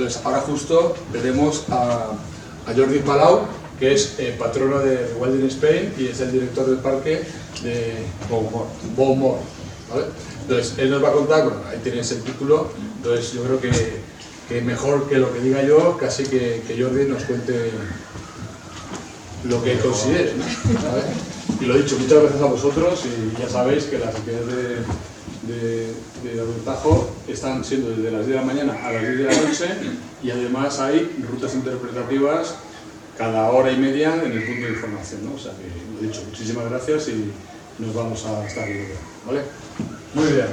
Entonces, ahora justo veremos a Jordi Palau, que es patrono de Rewilding Spain y es el director del parque de Beaumont, ¿vale? Entonces, él nos va a contar, bueno, ahí tenéis el título, entonces yo creo que mejor que lo que diga yo, casi que Jordi nos cuente lo que considere, ¿no? ¿Vale? Y lo dicho, muchas gracias a vosotros y ya sabéis que las actividades de Aventajo están siendo desde las 10 de la mañana a las 10 de la noche y además hay rutas interpretativas cada hora y media en el punto de información, ¿no? O sea que, lo dicho, muchísimas gracias y nos vamos a estar luego, ¿vale? Muy bien.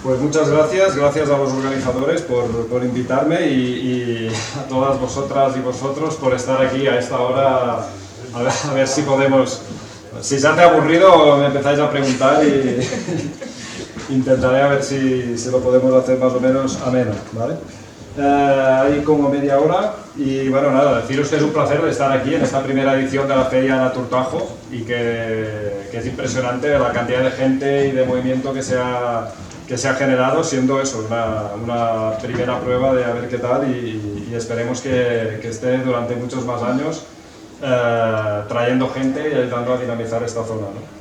Pues muchas gracias a los organizadores por invitarme y a todas vosotras y vosotros por estar aquí a esta hora, a ver si podemos, si se hace aburrido me empezáis a preguntar y intentaré a ver si lo podemos hacer más o menos ameno, ¿vale? Hay como media hora y bueno, nada, deciros que es un placer estar aquí en esta primera edición de la Feria Naturtajo y que es impresionante la cantidad de gente y de movimiento que se ha generado, siendo eso, una primera prueba de a ver qué tal y esperemos que esté durante muchos más años trayendo gente y ayudando a dinamizar esta zona, ¿no?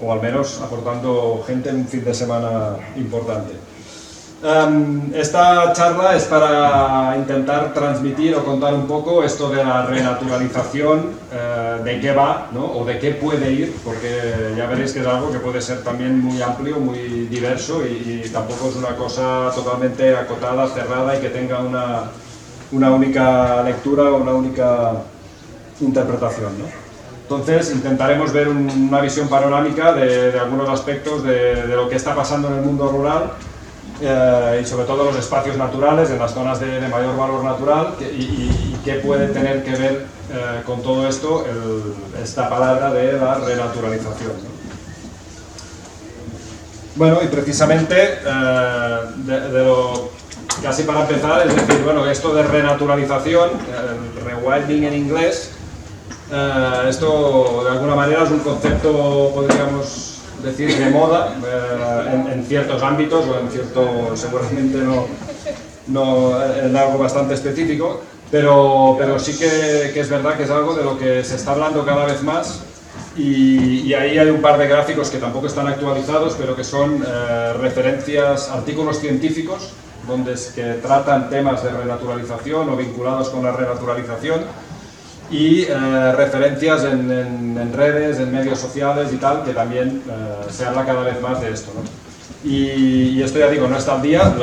O al menos aportando gente en un fin de semana importante. Esta charla es para intentar transmitir o contar un poco esto de la renaturalización, de qué va, ¿no? O de qué puede ir, porque ya veréis que es algo que puede ser también muy amplio, muy diverso y tampoco es una cosa totalmente acotada, cerrada y que tenga una única lectura o una única interpretación, ¿no? Entonces intentaremos ver una visión panorámica de algunos aspectos de lo que está pasando en el mundo rural y sobre todo los espacios naturales, en las zonas de mayor valor natural y qué puede tener que ver con todo esto esta palabra de la renaturalización, ¿no? Bueno, y precisamente casi para empezar, es decir, bueno, esto de renaturalización, el rewilding en inglés, esto de alguna manera es un concepto, podríamos decir, de moda en ciertos ámbitos o en cierto, seguramente no en algo bastante específico, pero sí que es verdad que es algo de lo que se está hablando cada vez más y ahí hay un par de gráficos que tampoco están actualizados, pero que son referencias, artículos científicos que tratan temas de renaturalización o vinculados con la renaturalización y referencias en redes, en medios sociales y tal, que también se habla cada vez más de esto, ¿no? Y esto ya digo, no está al día,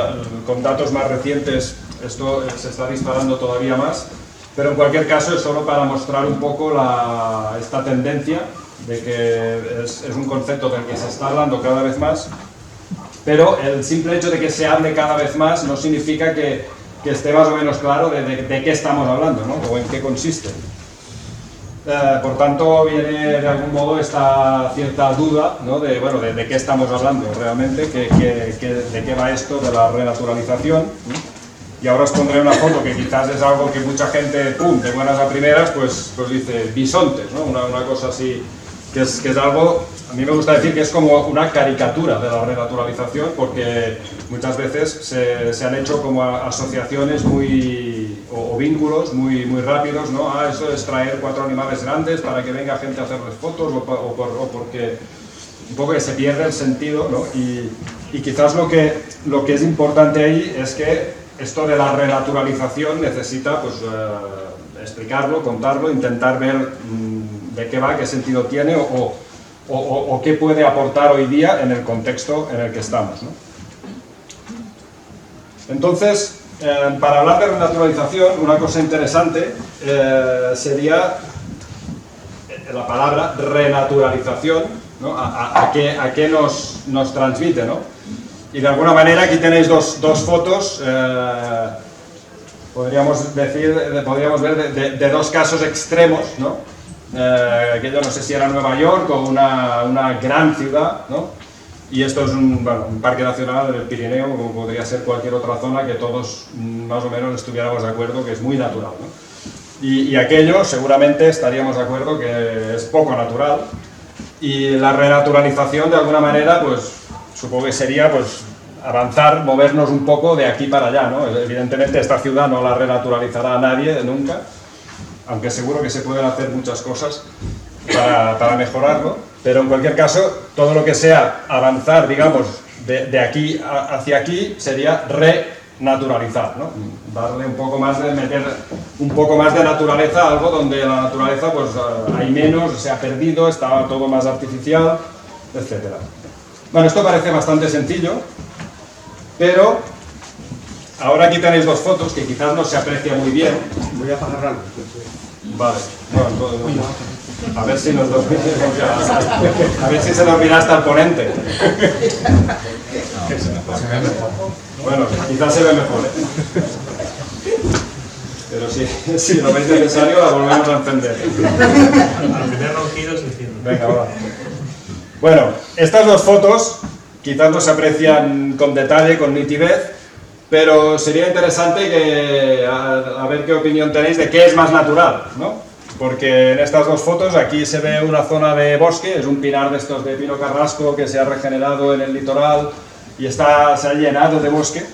con datos más recientes esto se está disparando todavía más, pero en cualquier caso es solo para mostrar un poco esta tendencia de que es un concepto del que se está hablando cada vez más, pero el simple hecho de que se hable cada vez más no significa que esté más o menos claro de qué estamos hablando, ¿no? O en qué consiste. Por tanto, viene de algún modo esta cierta duda, ¿no? de qué estamos hablando realmente, de qué va esto de la renaturalización. Y ahora os pondré una foto que quizás es algo que mucha gente, ¡pum!, de buenas a primeras, pues dice bisontes, ¿no? Una cosa así, que es algo, a mí me gusta decir que es como una caricatura de la renaturalización, porque muchas veces se han hecho como asociaciones o vínculos muy rápidos, ¿no? Eso es traer 4 animales grandes para que venga gente a hacerles fotos o porque un poco que se pierde el sentido, ¿no? Y quizás lo que es importante ahí es que esto de la renaturalización necesita pues, explicarlo, contarlo, intentar ver de qué va, qué sentido tiene o qué puede aportar hoy día en el contexto en el que estamos, ¿no? Entonces, para hablar de renaturalización, una cosa interesante sería la palabra renaturalización, ¿no? ¿A qué nos transmite, ¿no? Y de alguna manera aquí tenéis dos fotos, podríamos ver de dos casos extremos, ¿no? Aquello no sé si era Nueva York o una gran ciudad, ¿no? Y esto es un parque nacional en el Pirineo, como podría ser cualquier otra zona que todos más o menos estuviéramos de acuerdo que es muy natural, ¿no? Y aquello seguramente estaríamos de acuerdo que es poco natural y la renaturalización de alguna manera pues supongo que sería pues avanzar, movernos un poco de aquí para allá, ¿no? Evidentemente esta ciudad no la renaturalizará a nadie nunca, aunque seguro que se pueden hacer muchas cosas para mejorarlo, pero en cualquier caso, todo lo que sea avanzar, digamos, de aquí hacia aquí, sería renaturalizar, ¿no? Darle un poco más de, meter un poco más de naturaleza a algo donde la naturaleza pues hay menos, se ha perdido, está todo más artificial, etc. Bueno, esto parece bastante sencillo, pero ahora aquí tenéis dos fotos que quizás no se aprecia muy bien. Voy a apagar algo. Vale, bueno, a ver si nos dormimos ya, a ver si se dormirá hasta el ponente. Bueno, quizás se ve mejor, ¿eh? Pero si lo veis necesario, la volvemos a encender. Al primer ronquido se enciende. Venga, va. Bueno, estas dos fotos quizás no se aprecian con detalle, con nitidez, pero sería interesante que, a ver qué opinión tenéis de qué es más natural, ¿no? Porque en estas dos fotos aquí se ve una zona de bosque, es un pinar de estos de pino carrasco que se ha regenerado en el litoral y se ha llenado de bosque.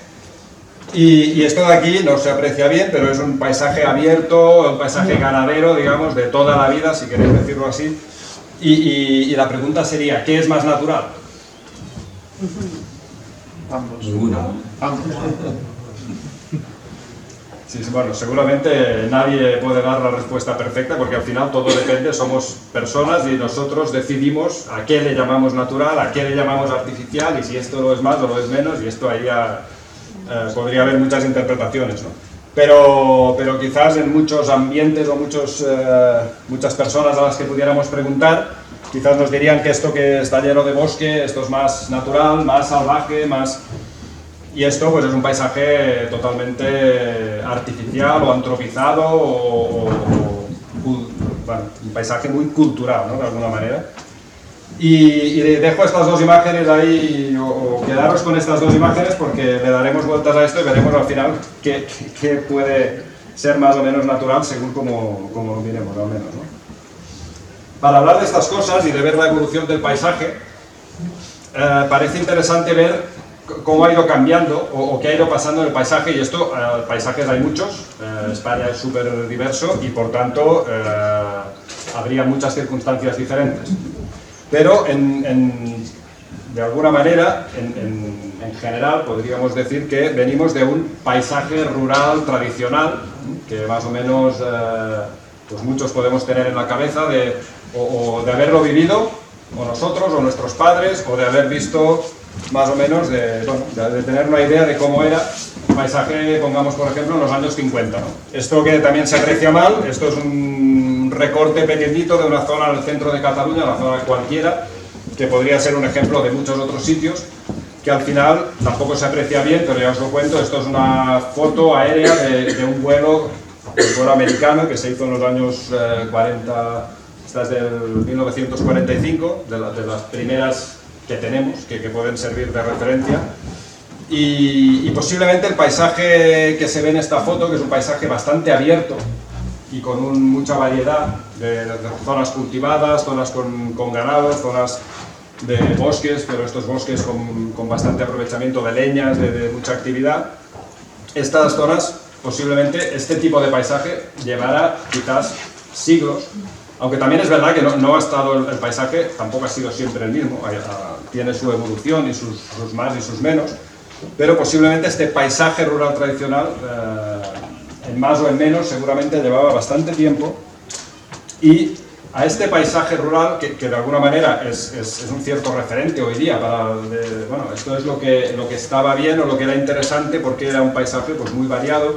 Y esto de aquí no se aprecia bien, pero es un paisaje abierto, un paisaje ganadero, digamos, de toda la vida, si queréis decirlo así. Y la pregunta sería, ¿qué es más natural? Ambos. Ambos. Sí, bueno, seguramente nadie puede dar la respuesta perfecta porque al final todo depende, somos personas y nosotros decidimos a qué le llamamos natural, a qué le llamamos artificial y si esto lo es más o lo es menos y esto ahí ya podría haber muchas interpretaciones, ¿no? Pero quizás en muchos ambientes o muchas personas a las que pudiéramos preguntar, quizás nos dirían que esto que está lleno de bosque, esto es más natural, más salvaje, más... Y esto pues es un paisaje totalmente artificial o antropizado bueno, un paisaje muy cultural, ¿no? De alguna manera. Y dejo estas dos imágenes ahí, o quedaros con estas dos imágenes porque le daremos vueltas a esto y veremos al final qué puede ser más o menos natural según como lo miremos al menos, ¿no? Para hablar de estas cosas y de ver la evolución del paisaje, parece interesante ver cómo ha ido cambiando o qué ha ido pasando en el paisaje, y esto, paisajes hay muchos, España es súper diverso y por tanto habría muchas circunstancias diferentes. Pero de alguna manera, en general, podríamos decir que venimos de un paisaje rural tradicional, que más o menos pues muchos podemos tener en la cabeza o de haberlo vivido, o nosotros, o nuestros padres, o de haber visto más o menos, de tener una idea de cómo era el paisaje, pongamos por ejemplo, en los años 50, ¿no? Esto que también se aprecia mal, esto es un recorte pequeñito de una zona en el centro de Cataluña, una zona cualquiera, que podría ser un ejemplo de muchos otros sitios, que al final tampoco se aprecia bien, pero ya os lo cuento, esto es una foto aérea de un vuelo americano que se hizo en los años 40, esta es del 1945, de las primeras que tenemos, que pueden servir de referencia, y posiblemente el paisaje que se ve en esta foto, que es un paisaje bastante abierto y con mucha variedad de zonas cultivadas, zonas con ganado, zonas de bosques, pero estos bosques con bastante aprovechamiento de leñas, de mucha actividad. Estas zonas, posiblemente este tipo de paisaje llevará quizás siglos, aunque también es verdad que no ha estado el paisaje, tampoco ha sido siempre el mismo, tiene su evolución y sus más y sus menos, pero posiblemente este paisaje rural tradicional, en más o en menos, seguramente llevaba bastante tiempo, y a este paisaje rural, que de alguna manera es un cierto referente hoy día, bueno, esto es lo que estaba bien o lo que era interesante porque era un paisaje pues, muy variado.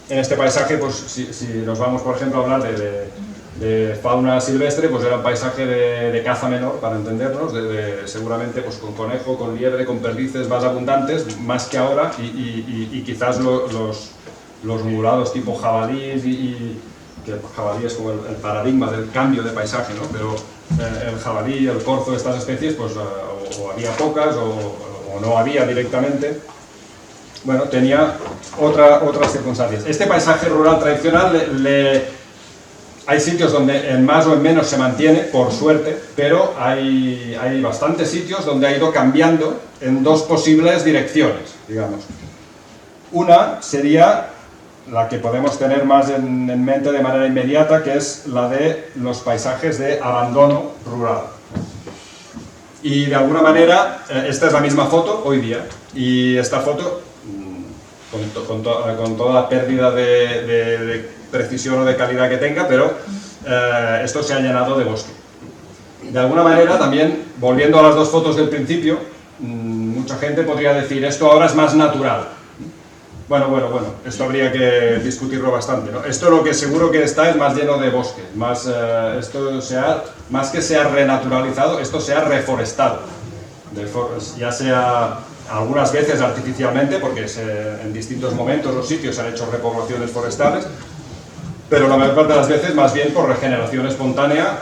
En este paisaje, pues, si nos vamos por ejemplo a hablar de fauna silvestre, pues era un paisaje de caza menor, para entendernos, seguramente pues, con conejo, con liebre, con perdices más abundantes, más que ahora, y quizás los ungulados tipo jabalíes, que el jabalí es como el paradigma del cambio de paisaje, ¿no? Pero el jabalí, el corzo, estas especies, pues o había pocas o no había directamente. Bueno, tenía otras circunstancias. Este paisaje rural tradicional Hay sitios donde en más o en menos se mantiene, por suerte, pero hay bastantes sitios donde ha ido cambiando en dos posibles direcciones, digamos. Una sería la que podemos tener más en mente de manera inmediata, que es la de los paisajes de abandono rural. Y de alguna manera, esta es la misma foto hoy día, y esta foto, con toda la pérdida de precisión o de calidad que tenga, pero esto se ha llenado de bosque. De alguna manera, también, volviendo a las dos fotos del principio, mucha gente podría decir, esto ahora es más natural. Bueno, esto habría que discutirlo bastante, ¿no? Esto lo que seguro que está es más lleno de bosque, más que se ha renaturalizado, esto se ha reforestado, ya sea algunas veces artificialmente, porque en distintos momentos los sitios se han hecho repoblaciones forestales, pero la mayor parte de las veces más bien por regeneración espontánea,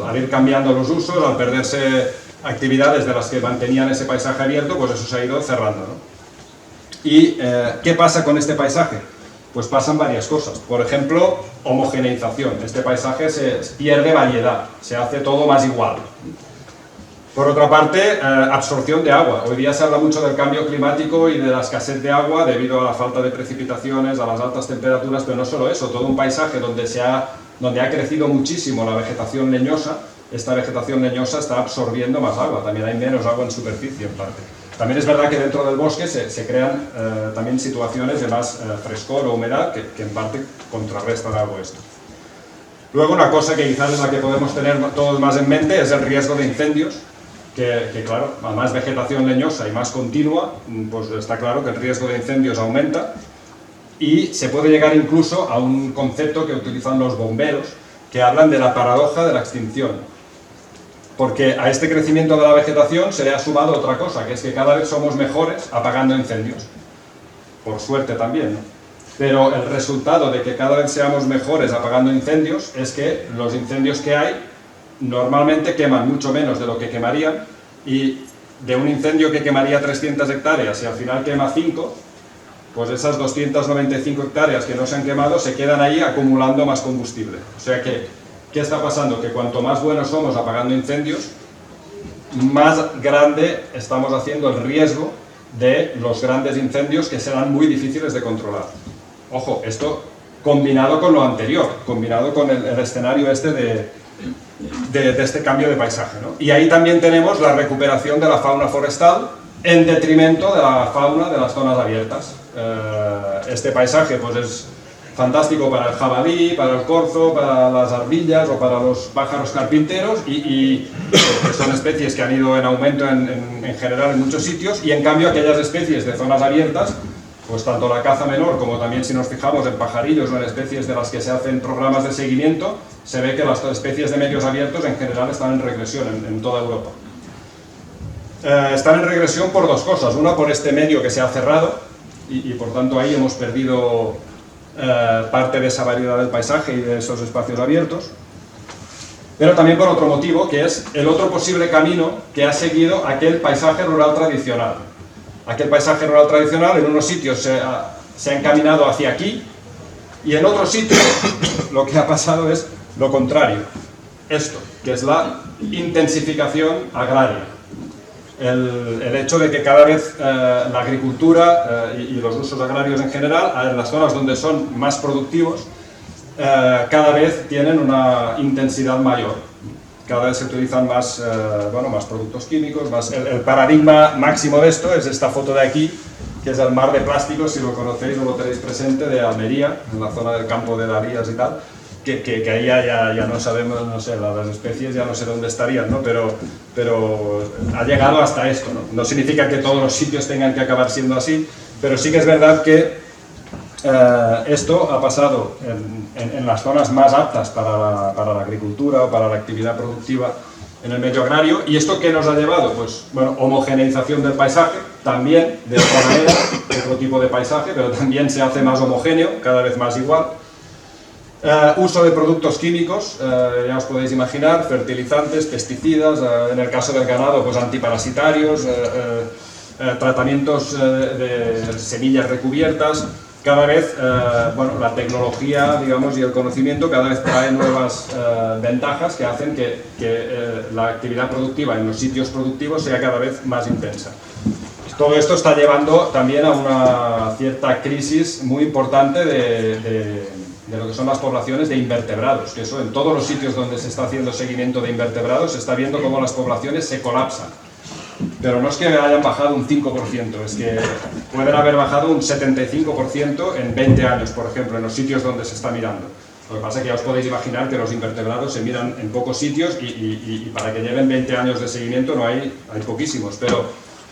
al ir cambiando los usos, al perderse actividades de las que mantenían ese paisaje abierto, pues eso se ha ido cerrando, ¿no? ¿Y qué pasa con este paisaje? Pues pasan varias cosas. Por ejemplo, homogeneización. Este paisaje se pierde variedad, se hace todo más igual. Por otra parte, absorción de agua. Hoy día se habla mucho del cambio climático y de la escasez de agua debido a la falta de precipitaciones, a las altas temperaturas, pero no solo eso, todo un paisaje donde ha crecido muchísimo la vegetación leñosa, esta vegetación leñosa está absorbiendo más agua, también hay menos agua en superficie en parte. También es verdad que dentro del bosque se crean también situaciones de más frescor o humedad que en parte contrarrestan algo esto. Luego una cosa que quizás es la que podemos tener todos más en mente es el riesgo de incendios, que claro, a más vegetación leñosa y más continua, pues está claro que el riesgo de incendios aumenta y se puede llegar incluso a un concepto que utilizan los bomberos, que hablan de la paradoja de la extinción. Porque a este crecimiento de la vegetación se le ha sumado otra cosa, que es que cada vez somos mejores apagando incendios. Por suerte también, ¿no? Pero el resultado de que cada vez seamos mejores apagando incendios es que los incendios que hay normalmente queman mucho menos de lo que quemarían, y de un incendio que quemaría 300 hectáreas y al final quema 5, pues esas 295 hectáreas que no se han quemado se quedan ahí acumulando más combustible. O sea que, ¿qué está pasando? Que cuanto más buenos somos apagando incendios, más grande estamos haciendo el riesgo de los grandes incendios que serán muy difíciles de controlar. Ojo, esto combinado con lo anterior, combinado con el escenario este de este cambio de paisaje, ¿no? Y ahí también tenemos la recuperación de la fauna forestal en detrimento de la fauna de las zonas abiertas. Este paisaje pues es fantástico para el jabalí, para el corzo, para las ardillas o para los pájaros carpinteros y son especies que han ido en aumento en general en muchos sitios, y en cambio aquellas especies de zonas abiertas, pues tanto la caza menor como también si nos fijamos en pajarillos o en especies de las que se hacen programas de seguimiento, se ve que las especies de medios abiertos en general están en regresión en toda Europa. Están en regresión por dos cosas. Una, por este medio que se ha cerrado y por tanto ahí hemos perdido parte de esa variedad del paisaje y de esos espacios abiertos, pero también por otro motivo, que es el otro posible camino que ha seguido aquel paisaje rural tradicional. Aquel paisaje rural tradicional en unos sitios se ha encaminado hacia aquí, y en otros sitios lo que ha pasado es lo contrario, esto, que es la intensificación agraria. El hecho de que cada vez la agricultura y los usos agrarios en general, en las zonas donde son más productivos, cada vez tienen una intensidad mayor. Cada vez se utilizan más productos químicos, el paradigma máximo de esto es esta foto de aquí, que es el mar de plásticos, si lo conocéis o lo tenéis presente, de Almería, en la zona del campo de Darías y tal, que ahí ya no sabemos, no sé, las especies ya no sé dónde estarían, ¿no? Pero ha llegado hasta esto, ¿no? No significa que todos los sitios tengan que acabar siendo así, pero sí que es verdad que esto ha pasado en las zonas más aptas para la agricultura o para la actividad productiva en el medio agrario. ¿Y esto qué nos ha llevado? Pues, bueno, homogeneización del paisaje, también de otra manera, otro tipo de paisaje, pero también se hace más homogéneo, cada vez más igual. Uso de productos químicos, ya os podéis imaginar, fertilizantes, pesticidas, en el caso del ganado, pues antiparasitarios, tratamientos de semillas recubiertas, cada vez, bueno, la tecnología, digamos, y el conocimiento cada vez trae nuevas ventajas que hacen que la actividad productiva en los sitios productivos sea cada vez más intensa. Todo esto está llevando también a una cierta crisis muy importante de lo que son las poblaciones de invertebrados, que eso en todos los sitios donde se está haciendo seguimiento de invertebrados se está viendo cómo las poblaciones se colapsan. Pero no es que hayan bajado un 5%, es que pueden haber bajado un 75% en 20 años, por ejemplo, en los sitios donde se está mirando. Lo que pasa es que ya os podéis imaginar que los invertebrados se miran en pocos sitios y para que lleven 20 años de seguimiento no hay poquísimos, pero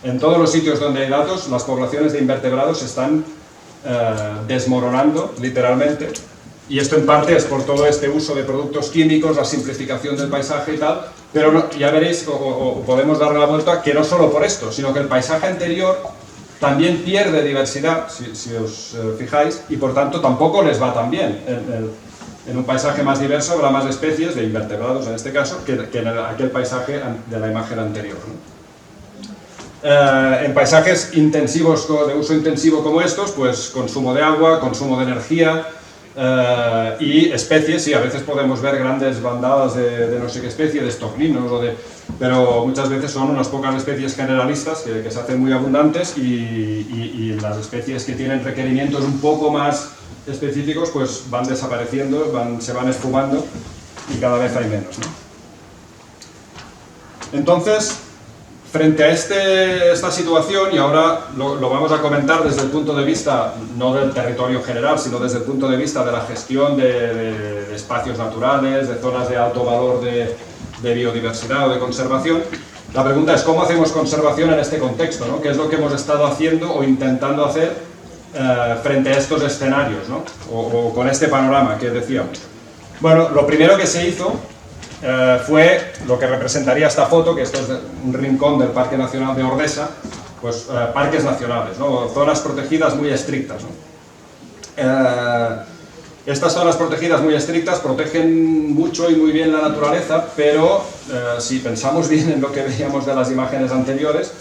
en todos los sitios donde hay datos, las poblaciones de invertebrados se están desmoronando, literalmente, y esto en parte es por todo este uso de productos químicos, la simplificación del paisaje y tal, pero no, ya veréis, o podemos darle la vuelta, que no solo por esto, sino que el paisaje anterior también pierde diversidad, si os fijáis, y por tanto tampoco les va tan bien. En un paisaje más diverso habrá más especies de invertebrados, en este caso, que en aquel paisaje de la imagen anterior, ¿no? En paisajes intensivos, de uso intensivo como estos, pues consumo de agua, consumo de energía y especies, sí, a veces podemos ver grandes bandadas de no sé qué especie, de estoglinos, pero muchas veces son unas pocas especies generalistas que se hacen muy abundantes y las especies que tienen requerimientos un poco más específicos pues van desapareciendo, se van esfumando y cada vez hay menos, ¿no? Entonces, frente a esta situación, y ahora lo vamos a comentar desde el punto de vista, no del territorio general, sino desde el punto de vista de la gestión de espacios naturales, de zonas de alto valor de biodiversidad o de conservación, la pregunta es ¿cómo hacemos conservación en este contexto, ¿no? ¿Qué es lo que hemos estado haciendo o intentando hacer frente a estos escenarios, ¿no? o con este panorama que decíamos? Bueno, lo primero que se hizo fue lo que representaría esta foto, que esto es un rincón del Parque Nacional de Ordesa, pues parques nacionales, ¿no? Zonas protegidas muy estrictas, ¿no? Estas zonas protegidas muy estrictas protegen mucho y muy bien la naturaleza, pero si pensamos bien en lo que veíamos de las imágenes anteriores,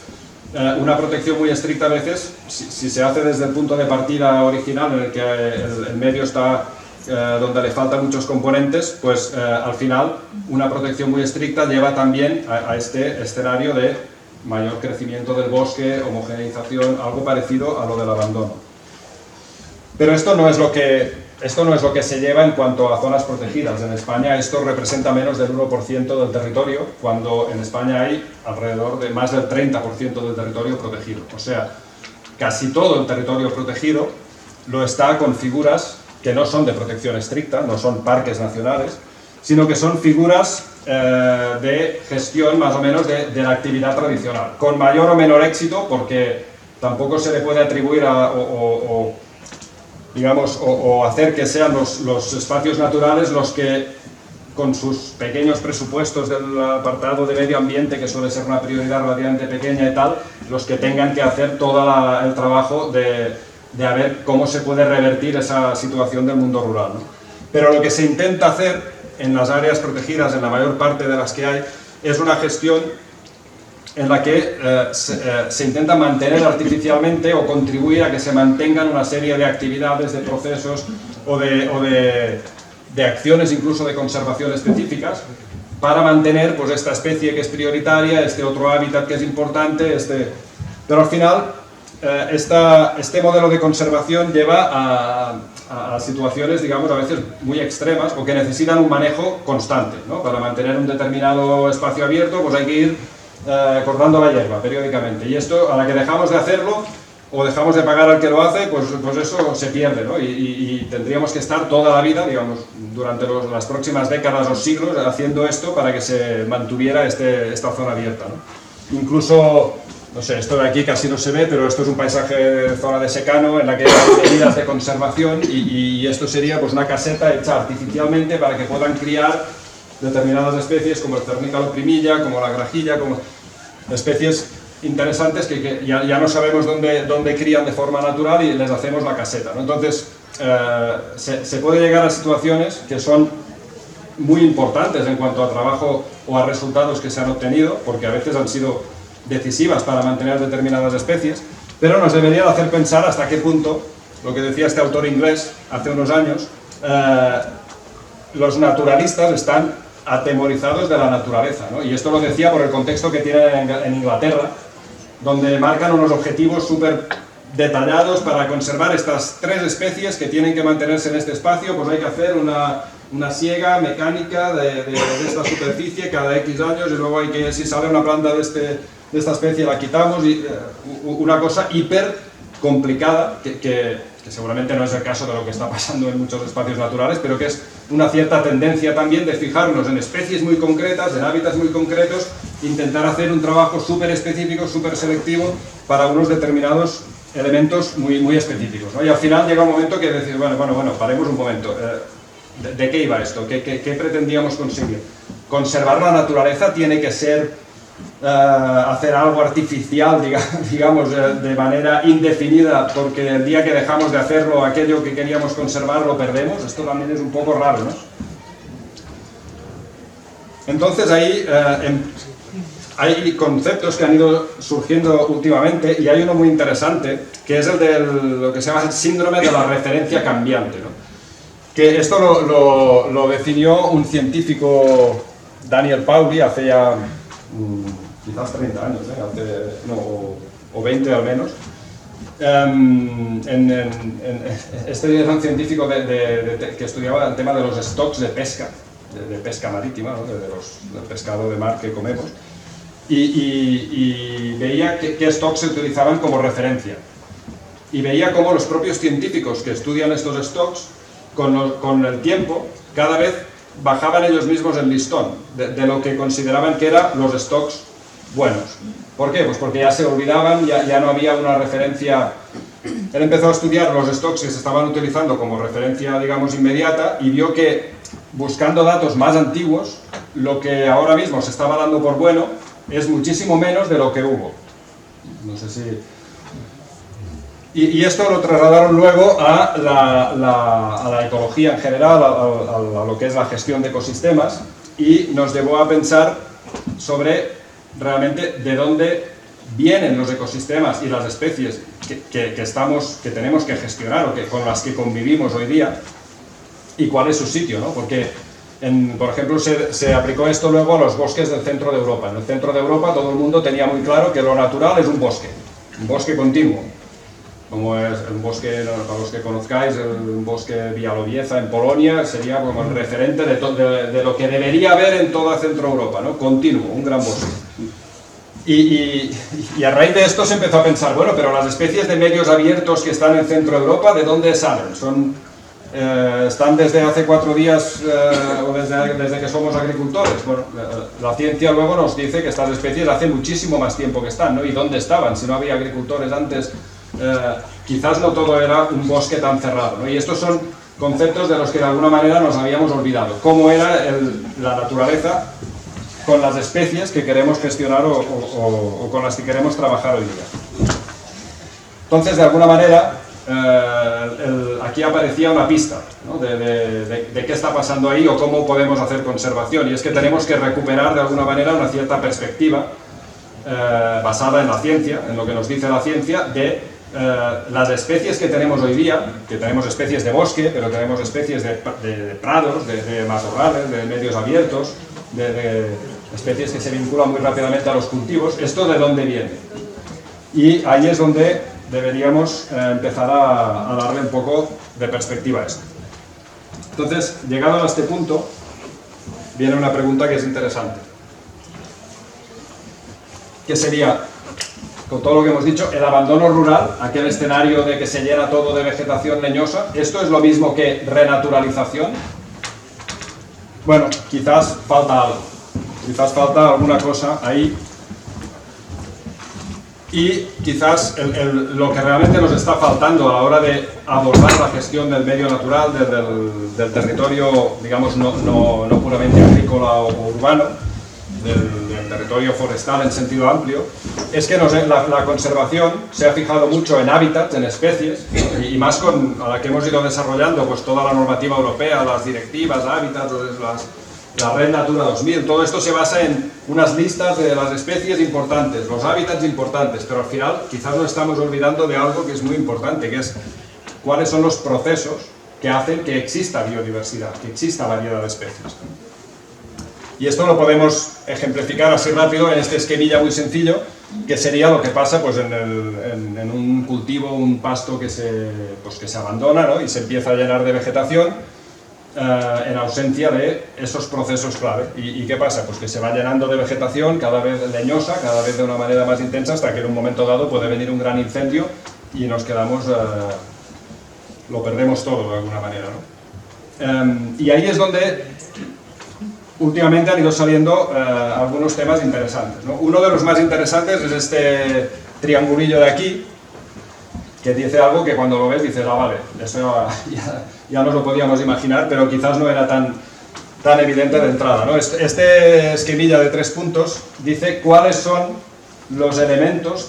una protección muy estricta a veces, si se hace desde el punto de partida original en el que el medio está donde le faltan muchos componentes, pues al final una protección muy estricta lleva también a este escenario de mayor crecimiento del bosque, homogeneización, algo parecido a lo del abandono. Pero esto no es lo que se lleva en cuanto a zonas protegidas. En España esto representa menos del 1% del territorio, cuando en España hay alrededor de más del 30% del territorio protegido. O sea, casi todo el territorio protegido lo está con figuras que no son de protección estricta, no son parques nacionales, sino que son figuras de gestión más o menos de la actividad tradicional, con mayor o menor éxito, porque tampoco se le puede atribuir o hacer que sean los espacios naturales los que, con sus pequeños presupuestos del apartado de medio ambiente, que suele ser una prioridad relativamente pequeña y tal, los que tengan que hacer todo el trabajo de a ver cómo se puede revertir esa situación del mundo rural, ¿no? Pero lo que se intenta hacer en las áreas protegidas, en la mayor parte de las que hay, es una gestión en la que se intenta mantener artificialmente o contribuir a que se mantengan una serie de actividades, de procesos o de acciones incluso de conservación específicas para mantener pues, esta especie que es prioritaria, este otro hábitat que es importante, pero al final este modelo de conservación lleva a situaciones, digamos, a veces muy extremas o que necesitan un manejo constante, ¿no? Para mantener un determinado espacio abierto, pues hay que ir cortando la hierba periódicamente. Y esto, a la que dejamos de hacerlo o dejamos de pagar al que lo hace, pues eso se pierde, ¿no? Y tendríamos que estar toda la vida, digamos, durante las próximas décadas o siglos haciendo esto para que se mantuviera esta zona abierta, ¿no? Incluso, no sé, esto de aquí casi no se ve, pero esto es un paisaje de zona de secano en la que hay medidas de conservación y esto sería pues una caseta hecha artificialmente para que puedan criar determinadas especies como el cernícalo primilla, como la grajilla, como especies interesantes que ya no sabemos dónde crían de forma natural y les hacemos la caseta, ¿no? Entonces se puede llegar a situaciones que son muy importantes en cuanto a trabajo o a resultados que se han obtenido, porque a veces han sido decisivas para mantener determinadas especies, pero nos debería de hacer pensar hasta qué punto lo que decía este autor inglés hace unos años, los naturalistas están atemorizados de la naturaleza, ¿no? Y esto lo decía por el contexto que tienen en Inglaterra, donde marcan unos objetivos súper detallados para conservar estas 3 especies que tienen que mantenerse en este espacio. Pues hay que hacer una siega mecánica de esta superficie cada X años, y luego hay que, si sale una planta de esta especie, la quitamos, y una cosa hiper complicada que seguramente no es el caso de lo que está pasando en muchos espacios naturales, pero que es una cierta tendencia también de fijarnos en especies muy concretas, en hábitats muy concretos, intentar hacer un trabajo súper específico, súper selectivo para unos determinados elementos muy específicos, ¿no? Y al final llega un momento que decís, bueno, paremos un momento, ¿de qué iba esto? ¿Qué pretendíamos conseguir? ¿Conservar la naturaleza tiene que ser hacer algo artificial, digamos, de manera indefinida, porque el día que dejamos de hacerlo, aquello que queríamos conservar lo perdemos? Esto también es un poco raro, ¿no? Entonces ahí hay conceptos que han ido surgiendo últimamente, y hay uno muy interesante, que es el de lo que se llama el síndrome de la referencia cambiante, ¿no? Que esto lo definió un científico, Daniel Pauly, hace ya quizás 30 años, o 20 al menos. Este era un científico que estudiaba el tema de los stocks de pesca, de pesca marítima, ¿no? Del pescado de mar que comemos, y veía qué stocks se utilizaban como referencia, y veía cómo los propios científicos que estudian estos stocks, con el tiempo, cada vez bajaban ellos mismos el listón de lo que consideraban que eran los stocks buenos. ¿Por qué? Pues porque ya se olvidaban, ya no había una referencia. Él empezó a estudiar los stocks que se estaban utilizando como referencia, digamos, inmediata, y vio que, buscando datos más antiguos, lo que ahora mismo se estaba dando por bueno es muchísimo menos de lo que hubo. No sé si... Y esto lo trasladaron luego a la ecología en general, a lo que es la gestión de ecosistemas, y nos llevó a pensar sobre realmente de dónde vienen los ecosistemas y las especies que tenemos que gestionar, o con las que convivimos hoy día, y cuál es su sitio, ¿no? Porque, por ejemplo, se aplicó esto luego a los bosques del centro de Europa. En el centro de Europa todo el mundo tenía muy claro que lo natural es un bosque continuo, como es el bosque, para los que conozcáis, el bosque Białowieża en Polonia, sería como el referente de lo que debería haber en toda Centro Europa, ¿no? Continuo, un gran bosque. Y a raíz de esto se empezó a pensar, bueno, pero las especies de medios abiertos que están en Centro Europa, ¿de dónde salen? ¿Están desde hace 4 días o desde que somos agricultores? Bueno, la ciencia luego nos dice que estas especies hace muchísimo más tiempo que están, ¿no? ¿Y dónde estaban? Si no había agricultores antes, quizás no todo era un bosque tan cerrado, ¿no? Y estos son conceptos de los que de alguna manera nos habíamos olvidado. ¿Cómo era la naturaleza con las especies que queremos gestionar o con las que queremos trabajar hoy día? Entonces, de alguna manera, aquí aparecía una pista, ¿no? de qué está pasando ahí o cómo podemos hacer conservación, y es que tenemos que recuperar de alguna manera una cierta perspectiva basada en la ciencia, en lo que nos dice la ciencia, de las especies que tenemos hoy día, que tenemos especies de bosque, pero tenemos especies de prados, de matorrales, de medios abiertos, de especies que se vinculan muy rápidamente a los cultivos. ¿Esto de dónde viene? Y ahí es donde deberíamos empezar a darle un poco de perspectiva a esto. Entonces, llegado a este punto, viene una pregunta que es interesante, que sería, con todo lo que hemos dicho, el abandono rural, aquel escenario de que se llena todo de vegetación leñosa, ¿esto es lo mismo que renaturalización? Bueno, quizás falta algo, quizás falta alguna cosa ahí, y quizás lo que realmente nos está faltando a la hora de abordar la gestión del medio natural, del territorio, digamos, no puramente agrícola o urbano, del territorio forestal en sentido amplio, es que la conservación se ha fijado mucho en hábitats, en especies, y más a la que hemos ido desarrollando pues toda la normativa europea, las directivas, hábitats, la Red Natura 2000, todo esto se basa en unas listas de las especies importantes, los hábitats importantes, pero al final quizás nos estamos olvidando de algo que es muy importante, que es cuáles son los procesos que hacen que exista biodiversidad, que exista variedad de especies. Y esto lo podemos ejemplificar así rápido en este esquemilla muy sencillo, que sería lo que pasa pues, en un cultivo, un pasto que se abandona, ¿no? Y se empieza a llenar de vegetación, en ausencia de esos procesos clave. ¿Y qué pasa? Pues que se va llenando de vegetación cada vez leñosa, cada vez de una manera más intensa, hasta que en un momento dado puede venir un gran incendio y nos quedamos, lo perdemos todo de alguna manera, ¿no? Y ahí es donde últimamente han ido saliendo algunos temas interesantes, ¿no? Uno de los más interesantes es este triangulillo de aquí, que dice algo que cuando lo ves dices, ah, vale, eso ya nos lo podíamos imaginar, pero quizás no era tan evidente de entrada, ¿no? Este esquemilla de 3 puntos dice cuáles son los elementos,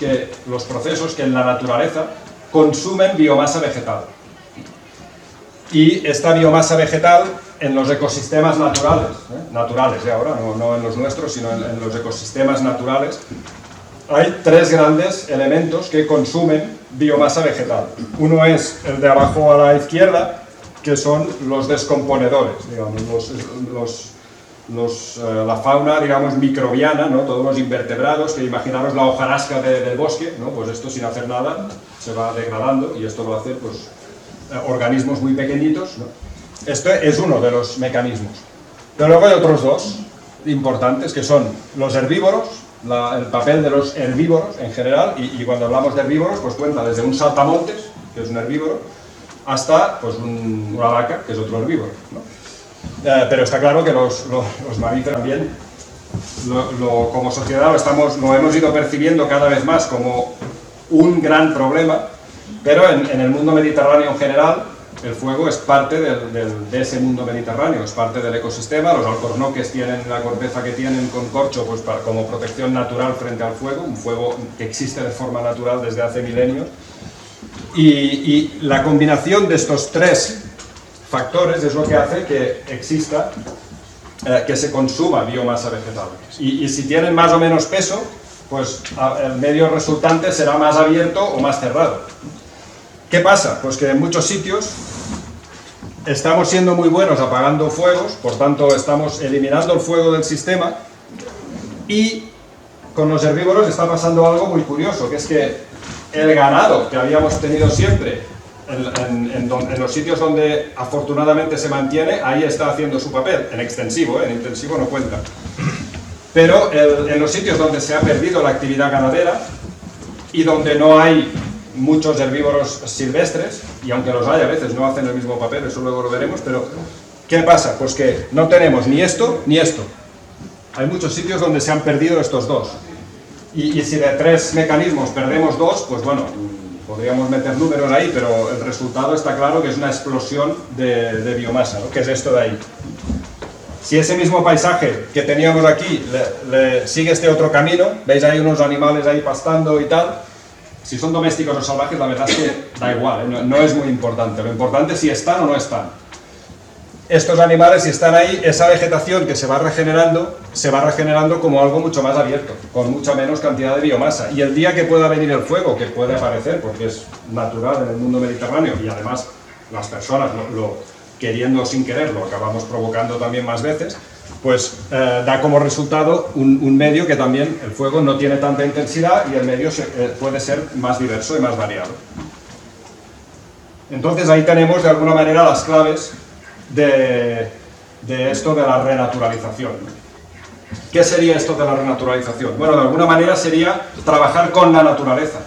los procesos que en la naturaleza consumen biomasa vegetal. Y esta biomasa vegetal en los ecosistemas naturales ahora, no en los nuestros, sino en los ecosistemas naturales, hay 3 grandes elementos que consumen biomasa vegetal. Uno es el de abajo a la izquierda, que son los descomponedores, digamos, la fauna, digamos, microbiana, ¿no? Todos los invertebrados, que imaginaros la hojarasca del bosque, ¿no? Pues esto sin hacer nada se va degradando, y esto lo hace pues, organismos muy pequeñitos, ¿no? Esto es uno de los mecanismos. Pero luego hay otros 2 importantes, que son los herbívoros, el papel de los herbívoros en general, y cuando hablamos de herbívoros, pues cuenta desde un saltamontes, que es un herbívoro, hasta pues, una vaca, que es otro herbívoro, ¿no? Pero está claro que los mamíferos también, como sociedad, lo hemos ido percibiendo cada vez más como un gran problema, pero en el mundo mediterráneo en general, el fuego es parte de ese mundo mediterráneo, es parte del ecosistema. Los alcornoques tienen la corteza que tienen con corcho pues, como protección natural frente al fuego, un fuego que existe de forma natural desde hace milenios. Y la combinación de estos 3 factores es lo que hace que exista, que se consuma biomasa vegetal. Y si tienen más o menos peso, pues el medio resultante será más abierto o más cerrado. ¿Qué pasa? Pues que en muchos sitios estamos siendo muy buenos apagando fuegos, por tanto estamos eliminando el fuego del sistema, y con los herbívoros está pasando algo muy curioso, que es que el ganado que habíamos tenido siempre en los sitios donde afortunadamente se mantiene, ahí está haciendo su papel, en extensivo, en intensivo no cuenta. Pero en los sitios donde se ha perdido la actividad ganadera y donde no hay muchos herbívoros silvestres, y aunque los hay a veces no hacen el mismo papel, eso luego lo veremos, pero ¿qué pasa? Pues que no tenemos ni esto ni esto. Hay muchos sitios donde se han perdido estos 2. Y si de 3 mecanismos perdemos 2, pues bueno, podríamos meter números ahí, pero el resultado está claro que es una explosión de biomasa, ¿no? Que es esto de ahí. Si ese mismo paisaje que teníamos aquí le sigue este otro camino, veis ahí unos animales ahí pastando y tal, si son domésticos o salvajes, la verdad es que da igual, ¿eh? No es muy importante. Lo importante es si están o no están. Estos animales, si están ahí, esa vegetación que se va regenerando como algo mucho más abierto, con mucha menos cantidad de biomasa. Y el día que pueda venir el fuego, que puede aparecer, porque es natural en el mundo mediterráneo, y además las personas, queriendo o sin querer, lo acabamos provocando también más veces, pues da como resultado un medio que también el fuego no tiene tanta intensidad y el medio puede ser más diverso y más variado. Entonces ahí tenemos de alguna manera las claves de esto de la renaturalización. ¿Qué sería esto de la renaturalización? Bueno, de alguna manera sería trabajar con la naturaleza,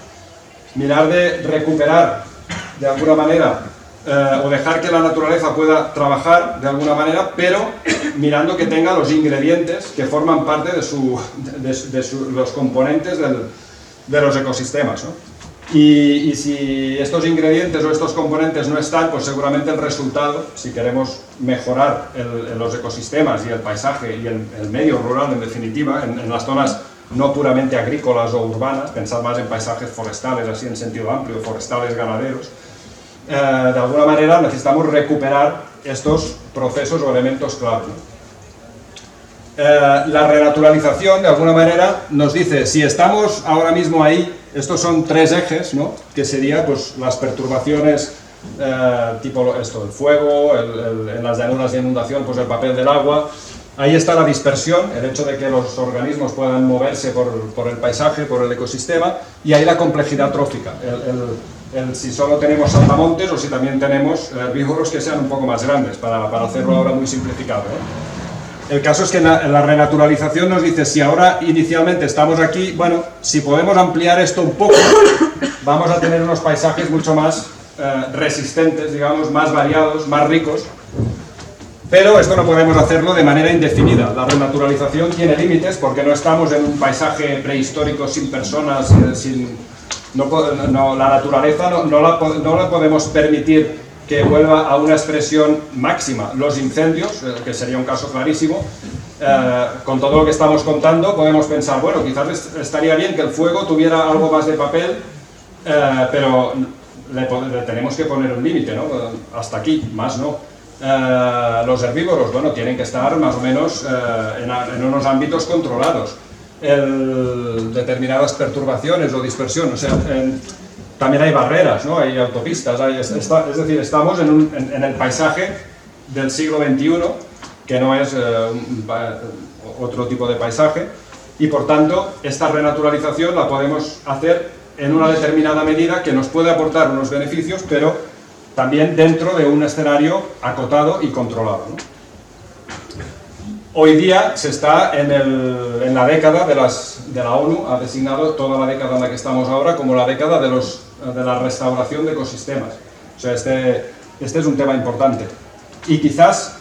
mirar de recuperar de alguna manera o dejar que la naturaleza pueda trabajar de alguna manera, pero mirando que tenga los ingredientes que forman parte de los componentes de los ecosistemas, ¿no? Y si estos ingredientes o estos componentes no están, pues seguramente el resultado, si queremos mejorar los ecosistemas y el paisaje y el medio rural en definitiva, en las zonas no puramente agrícolas o urbanas, pensar más en paisajes forestales, así en sentido amplio, forestales ganaderos, de alguna manera necesitamos recuperar estos procesos o elementos clave. La renaturalización de alguna manera nos dice, si estamos ahora mismo ahí, estos son 3 ejes, ¿no? Que serían pues, las perturbaciones tipo esto, el fuego, en las llanuras de inundación, pues el papel del agua. Ahí está la dispersión, el hecho de que los organismos puedan moverse por el paisaje, por el ecosistema, y ahí la complejidad trófica, si solo tenemos saltamontes o si también tenemos herbívoros que sean un poco más grandes, para hacerlo ahora muy simplificado, ¿eh? El caso es que en la renaturalización nos dice, si ahora inicialmente estamos aquí, bueno, si podemos ampliar esto un poco, vamos a tener unos paisajes mucho más resistentes, digamos, más variados, más ricos. Pero esto no podemos hacerlo de manera indefinida. La renaturalización tiene límites porque no estamos en un paisaje prehistórico sin personas, la naturaleza no la podemos permitir que vuelva a una expresión máxima. Los incendios, que sería un caso clarísimo, con todo lo que estamos contando podemos pensar, bueno, quizás estaría bien que el fuego tuviera algo más de papel, pero le tenemos que poner un límite, ¿no? Hasta aquí, más no. Los herbívoros, bueno, tienen que estar más o menos en unos ámbitos controlados. Determinadas perturbaciones o dispersión, o sea, también hay barreras, ¿no? Hay autopistas, es decir, estamos en el paisaje del siglo XXI, que no es otro tipo de paisaje, y por tanto, esta renaturalización la podemos hacer en una determinada medida que nos puede aportar unos beneficios, pero también dentro de un escenario acotado y controlado, ¿no? Hoy día se está en la década de la ONU, ha designado toda la década en la que estamos ahora como la década de la restauración de ecosistemas. O sea, este es un tema importante. Y quizás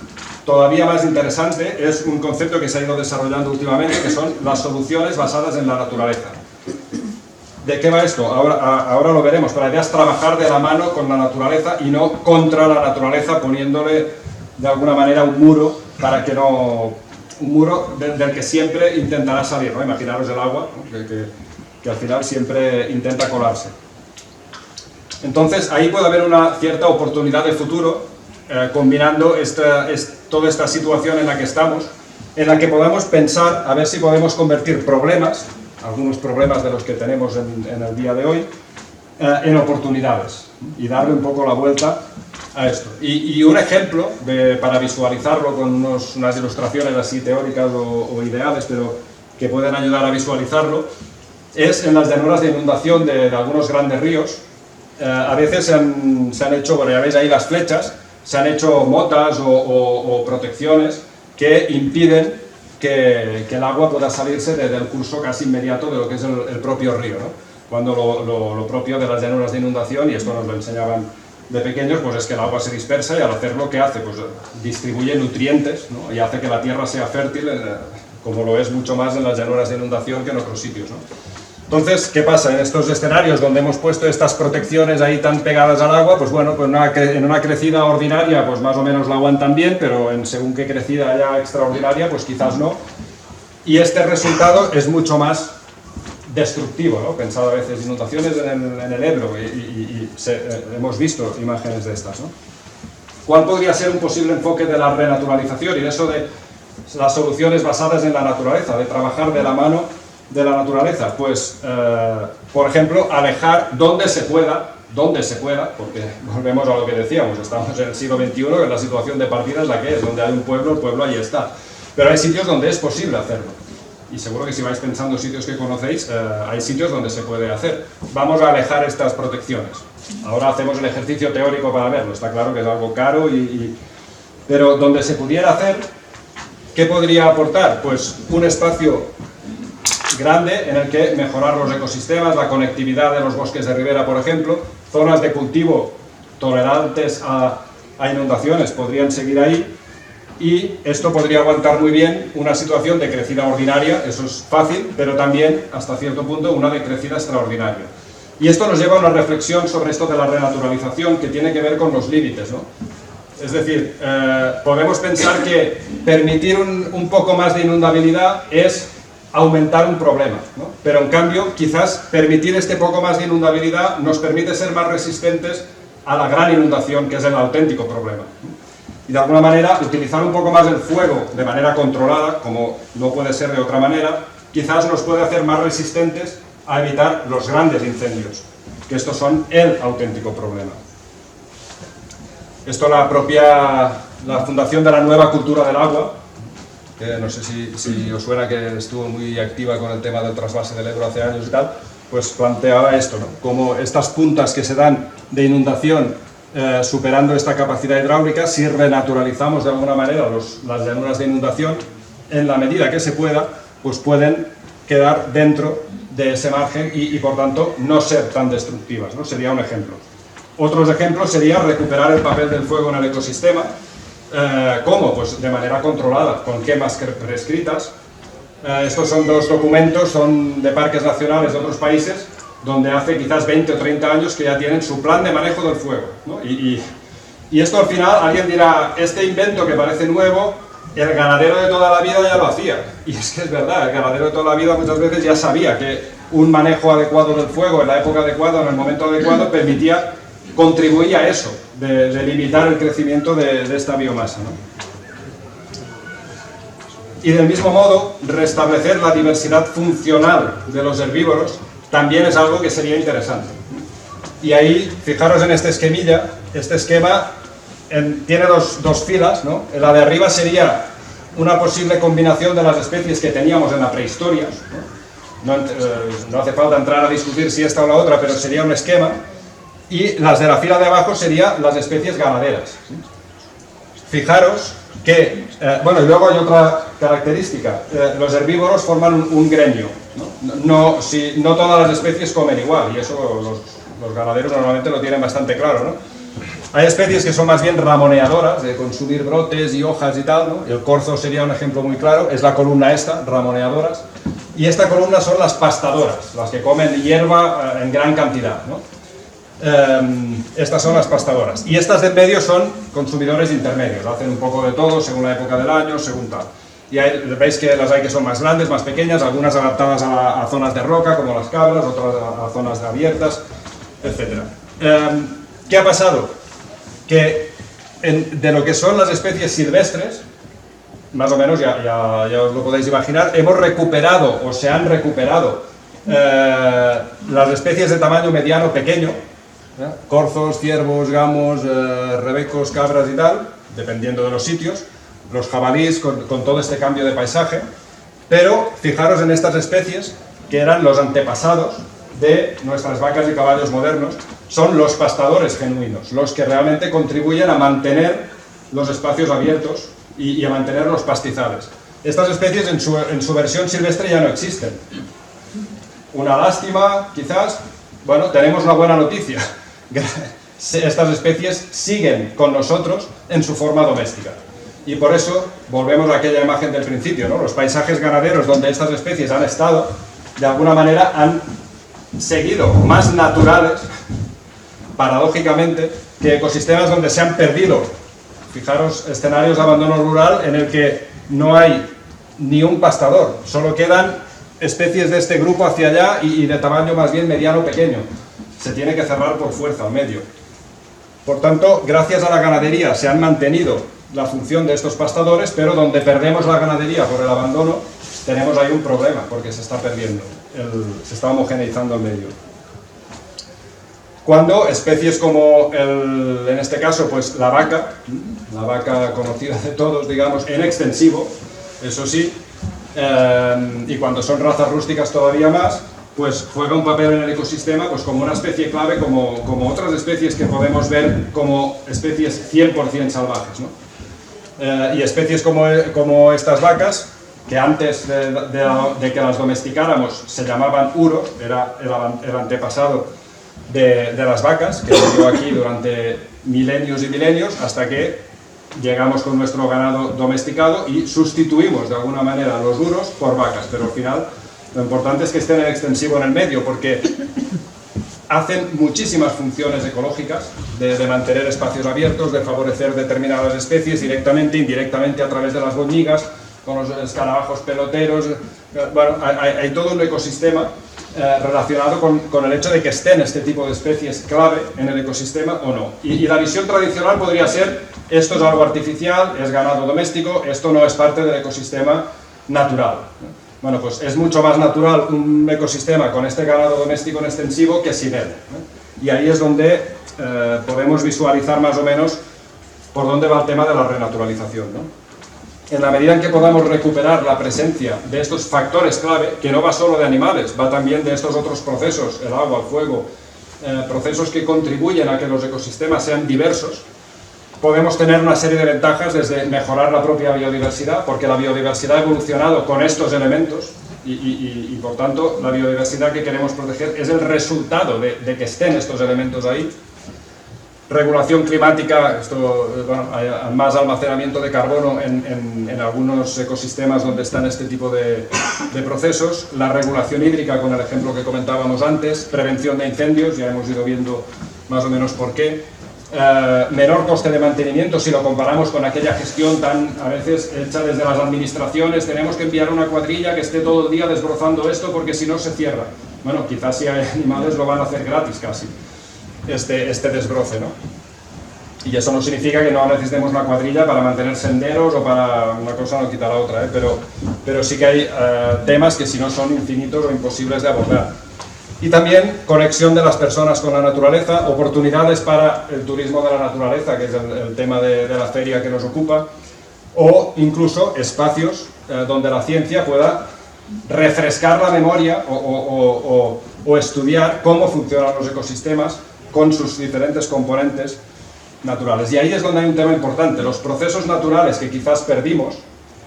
todavía más interesante es un concepto que se ha ido desarrollando últimamente, que son las soluciones basadas en la naturaleza. ¿De qué va esto? Ahora lo veremos, pero la idea es trabajar de la mano con la naturaleza y no contra la naturaleza, poniéndole de alguna manera un muro para que no... un muro del que siempre intentará salir, ¿no? Imaginaros el agua, ¿no? que al final siempre intenta colarse. Entonces ahí puede haber una cierta oportunidad de futuro, combinando toda esta situación en la que estamos, en la que podamos pensar a ver si podemos convertir problemas, algunos problemas de los que tenemos en el día de hoy, en oportunidades y darle un poco la vuelta a esto. Y un ejemplo para visualizarlo con unas ilustraciones así teóricas o ideales, pero que pueden ayudar a visualizarlo, es en las llanuras de inundación de algunos grandes ríos. A veces se han hecho, bueno, ya veis ahí las flechas, se han hecho motas o protecciones que impiden que el agua pueda salirse del curso casi inmediato de lo que es el propio río, ¿no? Cuando lo propio de las llanuras de inundación, y esto nos lo enseñaban de pequeños, pues es que el agua se dispersa y al hacerlo, ¿qué hace? Pues distribuye nutrientes, ¿no? Y hace que la tierra sea fértil, como lo es mucho más en las llanuras de inundación que en otros sitios, ¿no? Entonces, ¿qué pasa? En estos escenarios donde hemos puesto estas protecciones ahí tan pegadas al agua, pues bueno, pues en una crecida ordinaria pues más o menos la aguantan bien, pero según qué crecida ya extraordinaria, pues quizás no. Y este resultado es mucho más destructivo, ¿no? Pensado a veces inundaciones en el Ebro hemos visto imágenes de estas, ¿no? ¿Cuál podría ser un posible enfoque de la renaturalización y de eso de las soluciones basadas en la naturaleza, de trabajar de la mano de la naturaleza? Pues, por ejemplo, alejar donde se pueda, porque volvemos a lo que decíamos, estamos en el siglo XXI, que la situación de partida es la que es, donde hay un pueblo, el pueblo ahí está. Pero hay sitios donde es posible hacerlo. Y seguro que si vais pensando sitios que conocéis, hay sitios donde se puede hacer. Vamos a alejar estas protecciones. Ahora hacemos el ejercicio teórico para verlo, está claro que es algo caro, pero donde se pudiera hacer, ¿qué podría aportar? Pues un espacio grande en el que mejorar los ecosistemas, la conectividad de los bosques de ribera, por ejemplo, zonas de cultivo tolerantes a inundaciones podrían seguir ahí, y esto podría aguantar muy bien una situación de crecida ordinaria, eso es fácil, pero también, hasta cierto punto, una de crecida extraordinaria. Y esto nos lleva a una reflexión sobre esto de la renaturalización, que tiene que ver con los límites, ¿no? Es decir, podemos pensar que permitir un poco más de inundabilidad es aumentar un problema, ¿no? Pero en cambio, quizás permitir este poco más de inundabilidad nos permite ser más resistentes a la gran inundación, que es el auténtico problema, ¿no? Y de alguna manera, utilizar un poco más el fuego de manera controlada, como no puede ser de otra manera, quizás nos puede hacer más resistentes a evitar los grandes incendios, que estos son el auténtico problema. Esto la fundación de la Nueva Cultura del Agua, que no sé si os suena, que estuvo muy activa con el tema del trasvase del Ebro hace años y tal, pues planteaba esto, ¿no? Como estas puntas que se dan de inundación superando esta capacidad hidráulica, si renaturalizamos de alguna manera las llanuras de inundación, en la medida que se pueda, pues pueden quedar dentro de ese margen y por tanto no ser tan destructivas, ¿no? Sería un ejemplo. Otros ejemplos sería recuperar el papel del fuego en el ecosistema. ¿Cómo? Pues de manera controlada, con quemas prescritas. Estos son dos documentos, son de parques nacionales de otros países, donde hace quizás 20 o 30 años que ya tienen su plan de manejo del fuego, ¿no? Y esto al final, alguien dirá, este invento que parece nuevo, el ganadero de toda la vida ya lo hacía. Y es que es verdad, el ganadero de toda la vida muchas veces ya sabía que un manejo adecuado del fuego en la época adecuada, en el momento adecuado, contribuía a eso, de limitar el crecimiento de esta biomasa, ¿no? Y del mismo modo, restablecer la diversidad funcional de los herbívoros también es algo que sería interesante. Y ahí, fijaros en este esquemilla, este esquema tiene dos filas, ¿no? La de arriba sería una posible combinación de las especies que teníamos en la prehistoria, ¿no? No hace falta entrar a discutir si esta o la otra, pero sería un esquema. Y las de la fila de abajo serían las especies ganaderas. Fijaros que, bueno, y luego hay otra característica, los herbívoros forman un gremio, ¿no? No todas las especies comen igual, y eso los ganaderos normalmente lo tienen bastante claro, ¿no? Hay especies que son más bien ramoneadoras, de consumir brotes y hojas y tal, ¿no? El corzo sería un ejemplo muy claro, es la columna esta, ramoneadoras, y esta columna son las pastadoras, las que comen hierba en gran cantidad, ¿no? Estas son las pastadoras, y estas de en medio son consumidores intermedios, hacen un poco de todo según la época del año, según tal. Y veis que las hay que son más grandes, más pequeñas, algunas adaptadas a zonas de roca como las cabras, otras a zonas abiertas, etc. ¿Qué ha pasado? Que de lo que son las especies silvestres, más o menos ya os lo podéis imaginar, hemos recuperado o se han recuperado las especies de tamaño mediano pequeño, corzos, ciervos, gamos, rebecos, cabras y tal, dependiendo de los sitios, los jabalíes con todo este cambio de paisaje, pero fijaros en estas especies que eran los antepasados de nuestras vacas y caballos modernos, son los pastadores genuinos, los que realmente contribuyen a mantener los espacios abiertos y a mantener los pastizales. Estas especies en su versión silvestre ya no existen. Una lástima, quizás. Bueno, tenemos una buena noticia. Estas especies siguen con nosotros en su forma doméstica. Y por eso volvemos a aquella imagen del principio, ¿no? Los paisajes ganaderos donde estas especies han estado, de alguna manera han seguido más naturales, paradójicamente, que ecosistemas donde se han perdido. Fijaros, escenarios de abandono rural en el que no hay ni un pastador, solo quedan especies de este grupo hacia allá y de tamaño más bien mediano pequeño. Se tiene que cerrar por fuerza al medio. Por tanto, gracias a la ganadería se han mantenido la función de estos pastadores, pero donde perdemos la ganadería por el abandono, tenemos ahí un problema, porque se está perdiendo, se está homogeneizando el medio. Cuando especies como, en este caso, pues la vaca conocida de todos, digamos, en extensivo, eso sí, y cuando son razas rústicas todavía más, pues juega un papel en el ecosistema pues como una especie clave, como otras especies que podemos ver como especies 100% salvajes, ¿no? Y especies como estas vacas, que antes de que las domesticáramos se llamaban uros, era el antepasado de las vacas, que vivió aquí durante milenios y milenios, hasta que llegamos con nuestro ganado domesticado y sustituimos de alguna manera los uros por vacas, pero al final lo importante es que estén en extensivo en el medio, porque hacen muchísimas funciones ecológicas de mantener espacios abiertos, de favorecer determinadas especies directamente, indirectamente a través de las boñigas, con los escarabajos peloteros. Bueno, hay todo un ecosistema relacionado con el hecho de que estén este tipo de especies clave en el ecosistema o no. Y la visión tradicional podría ser: esto es algo artificial, es ganado doméstico, esto no es parte del ecosistema natural. Bueno, pues es mucho más natural un ecosistema con este ganado doméstico en extensivo que sin él. Y ahí es donde podemos visualizar más o menos por dónde va el tema de la renaturalización, ¿no? En la medida en que podamos recuperar la presencia de estos factores clave, que no va solo de animales, va también de estos otros procesos, el agua, el fuego, procesos que contribuyen a que los ecosistemas sean diversos, podemos tener una serie de ventajas desde mejorar la propia biodiversidad, porque la biodiversidad ha evolucionado con estos elementos y por tanto la biodiversidad que queremos proteger es el resultado de que estén estos elementos ahí. Regulación climática, bueno, hay más almacenamiento de carbono en algunos ecosistemas donde están este tipo de procesos. La regulación hídrica, con el ejemplo que comentábamos antes. Prevención de incendios, ya hemos ido viendo más o menos por qué. Menor coste de mantenimiento si lo comparamos con aquella gestión tan a veces hecha desde las administraciones. Tenemos que enviar una cuadrilla que esté todo el día desbrozando esto porque si no se cierra. Bueno, quizás si hay animales lo van a hacer gratis casi. Este desbroce, ¿no? Y eso no significa que no necesitemos una cuadrilla para mantener senderos o para una cosa no quita la otra, ¿eh? Pero sí que hay temas que si no son infinitos o imposibles de abordar. Y también conexión de las personas con la naturaleza, oportunidades para el turismo de la naturaleza, que es el tema de la feria que nos ocupa, o incluso espacios donde la ciencia pueda refrescar la memoria o estudiar cómo funcionan los ecosistemas con sus diferentes componentes naturales. Y ahí es donde hay un tema importante. Los procesos naturales que quizás perdimos,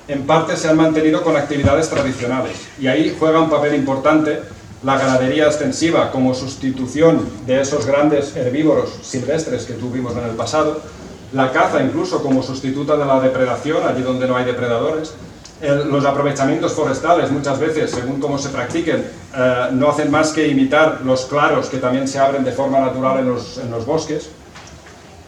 en parte se han mantenido con actividades tradicionales. Y ahí juega un papel importante la ganadería extensiva como sustitución de esos grandes herbívoros silvestres que tuvimos en el pasado, la caza incluso como sustituta de la depredación, allí donde no hay depredadores. Los aprovechamientos forestales muchas veces, según cómo se practiquen, no hacen más que imitar los claros que también se abren de forma natural en los bosques.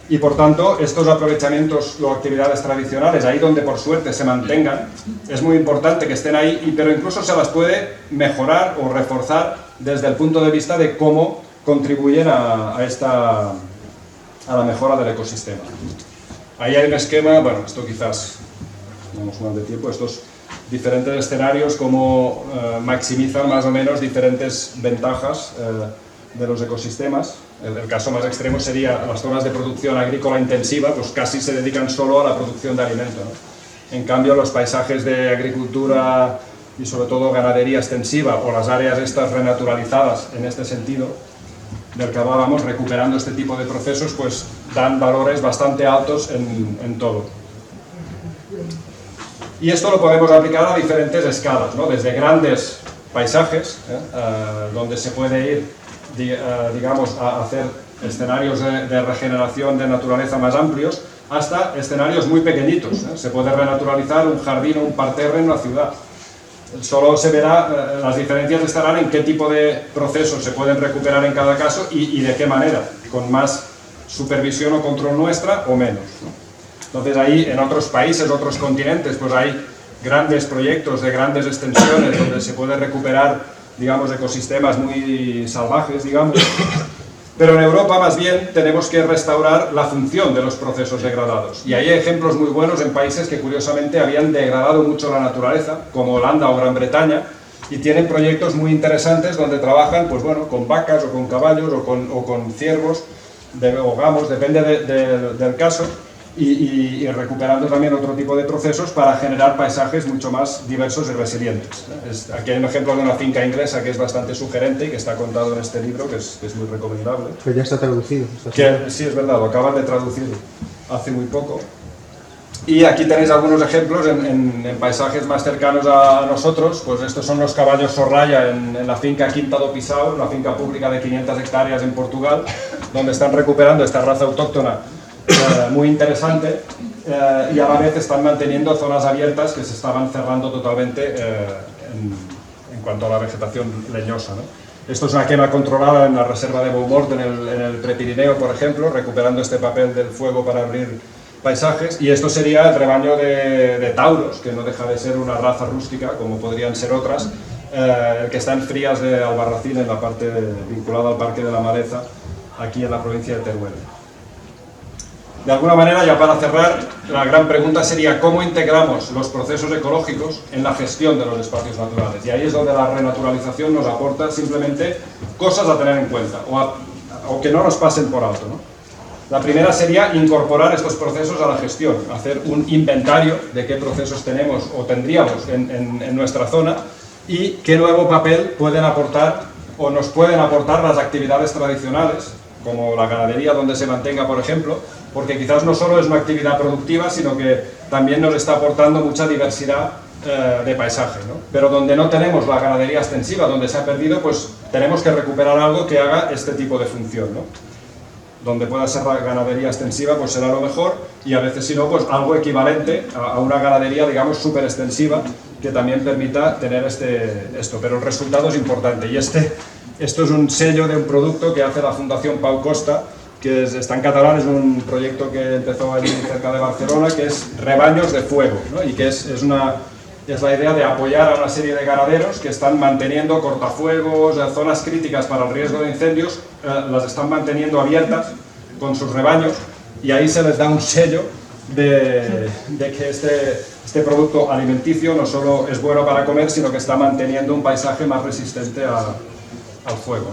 Y por tanto, estos aprovechamientos o actividades tradicionales, ahí donde por suerte se mantengan, es muy importante que estén ahí, pero incluso se las puede mejorar o reforzar desde el punto de vista de cómo contribuyen a la mejora del ecosistema. Ahí hay un esquema, bueno, esto quizás vamos mal de tiempo, estos diferentes escenarios cómo maximizan más o menos diferentes ventajas de los ecosistemas. El caso más extremo sería las zonas de producción agrícola intensiva, pues casi se dedican solo a la producción de alimento, ¿no? En cambio, los paisajes de agricultura y sobre todo ganadería extensiva o las áreas estas renaturalizadas en este sentido, del que hablábamos, recuperando este tipo de procesos, pues dan valores bastante altos en todo. Y esto lo podemos aplicar a diferentes escalas, ¿no? Desde grandes paisajes, donde se puede ir, digamos, a hacer escenarios de regeneración de naturaleza más amplios, hasta escenarios muy pequeñitos. Se puede renaturalizar un jardín o un parterre en una ciudad. Solo se verá, las diferencias estarán en qué tipo de procesos se pueden recuperar en cada caso y de qué manera, con más supervisión o control nuestra o menos, ¿no? Entonces ahí en otros países, otros continentes, pues hay grandes proyectos de grandes extensiones donde se puede recuperar, digamos, ecosistemas muy salvajes, digamos. Pero en Europa más bien tenemos que restaurar la función de los procesos degradados. Y hay ejemplos muy buenos en países que curiosamente habían degradado mucho la naturaleza, como Holanda o Gran Bretaña, y tienen proyectos muy interesantes donde trabajan, pues bueno, con vacas o con caballos o con ciervos o gamos, depende del caso, y recuperando también otro tipo de procesos para generar paisajes mucho más diversos y resilientes. Aquí hay un ejemplo de una finca inglesa que es bastante sugerente y que está contado en este libro, que es muy recomendable. Pero ya está traducido. Sí, es verdad, lo acaban de traducir hace muy poco. Y aquí tenéis algunos ejemplos en paisajes más cercanos a nosotros. Pues estos son los caballos Sorraya en la finca Quinta do Pisao, una finca pública de 500 hectáreas en Portugal, donde están recuperando esta raza autóctona muy interesante, y a la vez están manteniendo zonas abiertas que se estaban cerrando totalmente en cuanto a la vegetación leñosa, ¿no? Esto es una quema controlada en la reserva de Boumort en el Prepirineo, por ejemplo, recuperando este papel del fuego para abrir paisajes. Y esto sería el rebaño de tauros, que no deja de ser una raza rústica como podrían ser otras, el que está en Frías de Albarracín, en la parte vinculada al Parque de la Maleza, aquí en la provincia de Teruel. De alguna manera, ya para cerrar, la gran pregunta sería cómo integramos los procesos ecológicos en la gestión de los espacios naturales. Y ahí es donde la renaturalización nos aporta simplemente cosas a tener en cuenta o que no nos pasen por alto, ¿no? La primera sería incorporar estos procesos a la gestión, hacer un inventario de qué procesos tenemos o tendríamos en nuestra zona y qué nuevo papel pueden aportar o nos pueden aportar las actividades tradicionales, como la ganadería donde se mantenga, por ejemplo, porque quizás no solo es una actividad productiva, sino que también nos está aportando mucha diversidad de paisaje, ¿no? Pero donde no tenemos la ganadería extensiva, donde se ha perdido, pues tenemos que recuperar algo que haga este tipo de función, ¿no? Donde pueda ser la ganadería extensiva, pues será lo mejor, y a veces si no, pues algo equivalente a una ganadería, digamos, súper extensiva, que también permita tener esto, pero el resultado es importante, y esto es un sello de un producto que hace la Fundación Pau Costa, que está en catalán, es un proyecto que empezó allí cerca de Barcelona, que es Rebaños de Fuego, ¿no? Y que es la idea de apoyar a una serie de ganaderos que están manteniendo cortafuegos, zonas críticas para el riesgo de incendios, las están manteniendo abiertas con sus rebaños, y ahí se les da un sello de que este producto alimenticio no solo es bueno para comer, sino que está manteniendo un paisaje más resistente al fuego.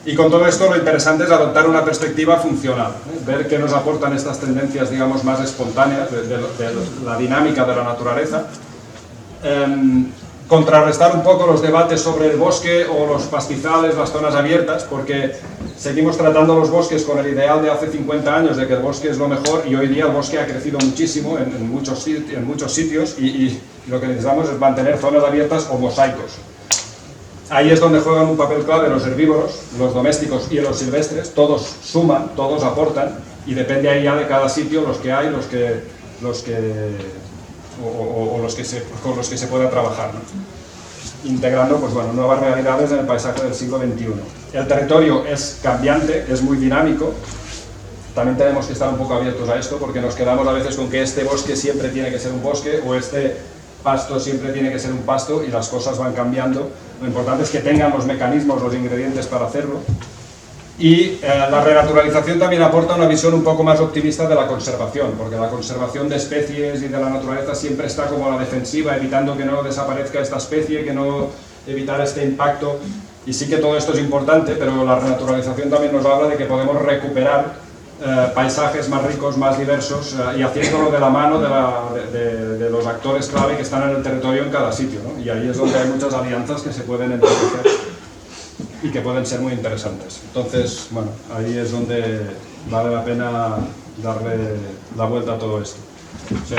Y con todo esto lo interesante es adoptar una perspectiva funcional, ver qué nos aportan estas tendencias, digamos, más espontáneas de la dinámica de la naturaleza, contrarrestar un poco los debates sobre el bosque o los pastizales, las zonas abiertas, porque seguimos tratando los bosques con el ideal de hace 50 años de que el bosque es lo mejor, y hoy día el bosque ha crecido muchísimo en muchos sitios, y lo que necesitamos es mantener zonas abiertas o mosaicos. Ahí es donde juegan un papel clave los herbívoros, los domésticos y los silvestres. Todos suman, todos aportan, y depende ahí ya de cada sitio los que hay, con los que se pueda trabajar, ¿no? Integrando, pues bueno, nuevas realidades en el paisaje del siglo XXI. El territorio es cambiante, es muy dinámico. También tenemos que estar un poco abiertos a esto, porque nos quedamos a veces con que este bosque siempre tiene que ser un bosque, o este pasto siempre tiene que ser un pasto, y las cosas van cambiando. Lo importante es que tengan los mecanismos, los ingredientes para hacerlo. Y la renaturalización también aporta una visión un poco más optimista de la conservación, porque la conservación de especies y de la naturaleza siempre está como a la defensiva, evitando que no desaparezca esta especie, que no evitar este impacto. Y sí que todo esto es importante, pero la renaturalización también nos habla de que podemos recuperar paisajes más ricos, más diversos, y haciéndolo de la mano de los actores clave que están en el territorio en cada sitio, ¿no? Y ahí es donde hay muchas alianzas que se pueden enriquecer y que pueden ser muy interesantes. Entonces, bueno, ahí es donde vale la pena darle la vuelta a todo esto. O sea,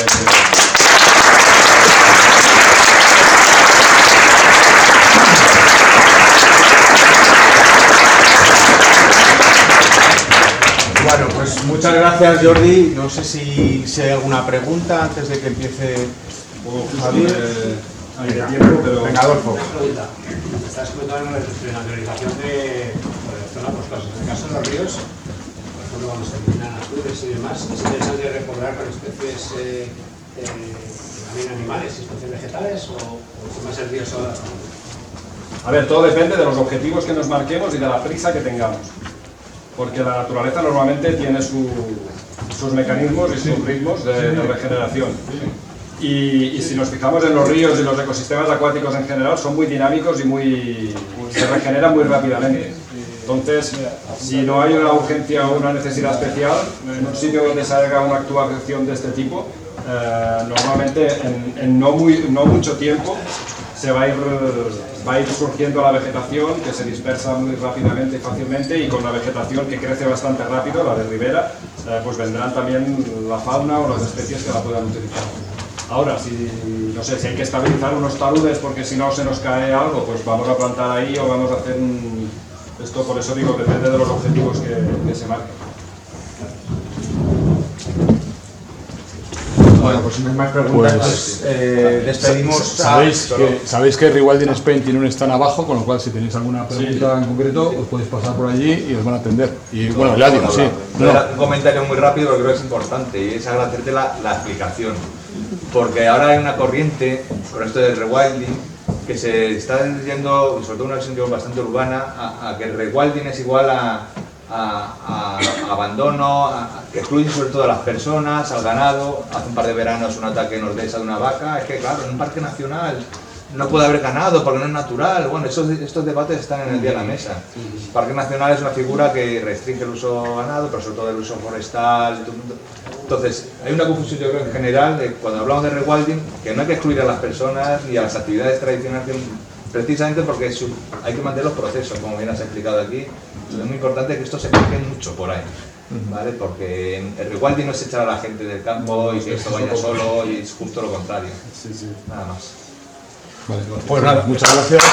Bueno, pues muchas gracias, Jordi. No sé si hay alguna pregunta antes de que empiece Javier. hay de tiempo, pero... Venga, Adolfo. Una pregunta. Estás comentando la renaturalización de zonas boscosas. En el caso de los ríos, por ejemplo, cuando se eliminan azures y demás, es interesante recobrar con especies también animales, especies vegetales, o más el río solo. A ver, todo depende de los objetivos que nos marquemos y de la prisa que tengamos. Porque la naturaleza normalmente tiene sus mecanismos y sus ritmos de regeneración. Y si nos fijamos en los ríos y los ecosistemas acuáticos en general, son muy dinámicos y se regeneran muy rápidamente. Entonces, si no hay una urgencia o una necesidad especial, en un sitio donde se haga una actuación de este tipo, normalmente en no mucho tiempo va a ir surgiendo la vegetación, que se dispersa muy rápidamente y fácilmente, y con la vegetación que crece bastante rápido, la de ribera, pues vendrán también la fauna o las especies que la puedan utilizar. Ahora, no sé, si hay que estabilizar unos taludes porque si no se nos cae algo, pues vamos a plantar ahí o vamos a hacer esto, por eso digo, depende de los objetivos que se marquen. Bueno, pues si no hay más preguntas, pues, despedimos. Sabéis que Rewilding Spain tiene un stand abajo, con lo cual si tenéis alguna pregunta en concreto, os podéis pasar por allí y os van a atender. Y bueno, ya digo, sí. Un comentario muy rápido, porque creo que es importante, y es agradecerte la explicación. Porque ahora hay una corriente con esto del rewilding que se está yendo, sobre todo en una visión bastante urbana, a que el rewilding es igual a abandono, que excluye sobre todo a las personas, al ganado. Hace un par de veranos un ataque en Ordesa de una vaca. Es que claro, en un parque nacional no puede haber ganado porque no es natural. Bueno, estos debates están en el día de la mesa. El Parque Nacional es una figura que restringe el uso ganado, pero sobre todo el uso forestal. Entonces, hay una confusión, yo creo, en general, de cuando hablamos de rewilding, que no hay que excluir a las personas ni a las actividades tradicionales, precisamente porque hay que mantener los procesos, como bien has explicado aquí. Entonces, es muy importante que esto se explique mucho por ahí, ¿vale? Porque el rewilding no es echar a la gente del campo y que esto vaya solo, y es justo lo contrario. Nada más. Pues nada, muchas gracias.